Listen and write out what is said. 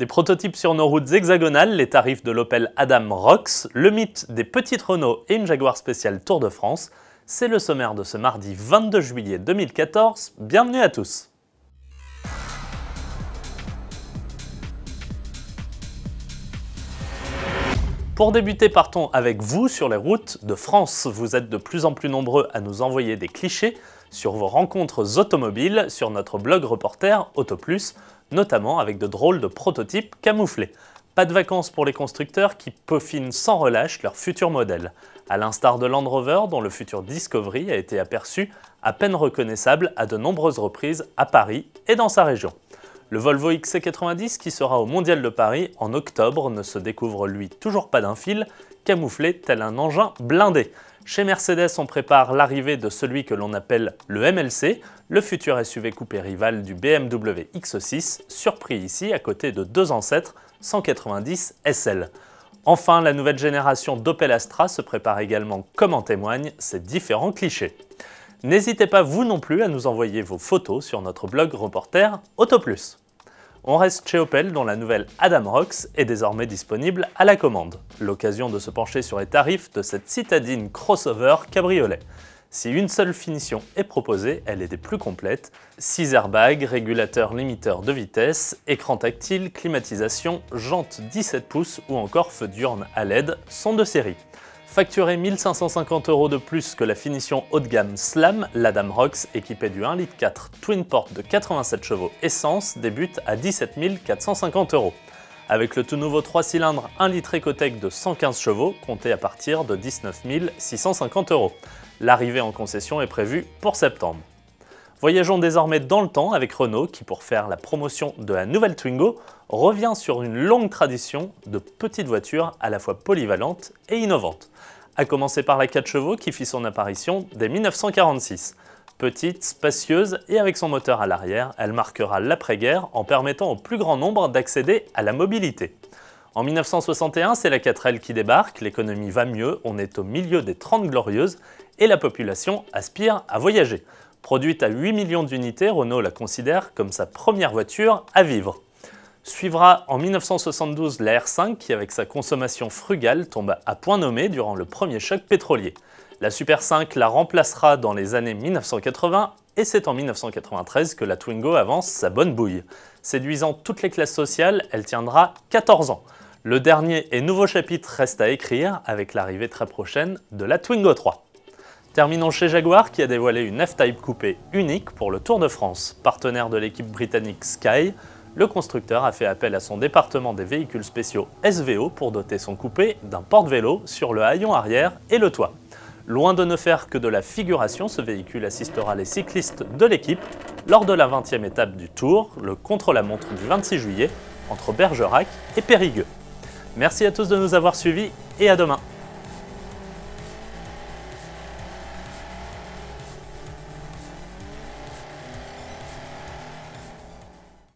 Des prototypes sur nos routes hexagonales, les tarifs de l'Opel Adam Rocks, le mythe des petites Renault et une Jaguar spéciale Tour de France, c'est le sommaire de ce mardi 22 juillet 2014. Bienvenue à tous. Pour débuter, partons avec vous sur les routes de France. Vous êtes de plus en plus nombreux à nous envoyer des clichés sur vos rencontres automobiles sur notre blog reporter AutoPlus, notamment avec de drôles de prototypes camouflés. Pas de vacances pour les constructeurs qui peaufinent sans relâche leurs futurs modèles, à l'instar de Land Rover dont le futur Discovery a été aperçu à peine reconnaissable à de nombreuses reprises à Paris et dans sa région. Le Volvo XC90 qui sera au Mondial de Paris en octobre ne se découvre lui toujours pas d'un fil, camouflé tel un engin blindé. Chez Mercedes, on prépare l'arrivée de celui que l'on appelle le MLC, le futur SUV coupé rival du BMW X6, surpris ici à côté de deux ancêtres 190 SL. Enfin, la nouvelle génération d'Opel Astra se prépare également, comme en témoignent ces différents clichés. N'hésitez pas vous non plus à nous envoyer vos photos sur notre blog reporter AutoPlus. On reste chez Opel dont la nouvelle Adam Rocks est désormais disponible à la commande. L'occasion de se pencher sur les tarifs de cette citadine crossover cabriolet. Si une seule finition est proposée, elle est des plus complètes. 6 airbags, régulateur limiteur de vitesse, écran tactile, climatisation, jantes 17 pouces ou encore feu diurne à LED sont de série. Facturé 1 550 € de plus que la finition haut de gamme Slam, l'Adam Rocks équipé du 1,4 L Twin Port de 87 chevaux essence débute à 17 450 €. Avec le tout nouveau 3 cylindres 1 litre Ecotec de 115 chevaux, compté à partir de 19 650 €. L'arrivée en concession est prévue pour septembre. Voyageons désormais dans le temps avec Renault qui, pour faire la promotion de la nouvelle Twingo, revient sur une longue tradition de petites voitures à la fois polyvalentes et innovantes. À commencer par la 4 chevaux qui fit son apparition dès 1946. Petite, spacieuse et avec son moteur à l'arrière, elle marquera l'après-guerre en permettant au plus grand nombre d'accéder à la mobilité. En 1961, c'est la 4L qui débarque, l'économie va mieux, on est au milieu des 30 glorieuses et la population aspire à voyager. Produite à 8 millions d'unités, Renault la considère comme sa première voiture à vivre. Suivra en 1972 la R5 qui, avec sa consommation frugale, tombe à point nommé durant le premier choc pétrolier. La Super 5 la remplacera dans les années 1980 et c'est en 1993 que la Twingo avance sa bonne bouille. Séduisant toutes les classes sociales, elle tiendra 14 ans. Le dernier et nouveau chapitre reste à écrire avec l'arrivée très prochaine de la Twingo 3. Terminons chez Jaguar qui a dévoilé une F-Type coupé unique pour le Tour de France. Partenaire de l'équipe britannique Sky, le constructeur a fait appel à son département des véhicules spéciaux SVO pour doter son coupé d'un porte-vélo sur le haillon arrière et le toit. Loin de ne faire que de la figuration, ce véhicule assistera les cyclistes de l'équipe lors de la 20e étape du Tour, le contre-la-montre du 26 juillet, entre Bergerac et Périgueux. Merci à tous de nous avoir suivis et à demain.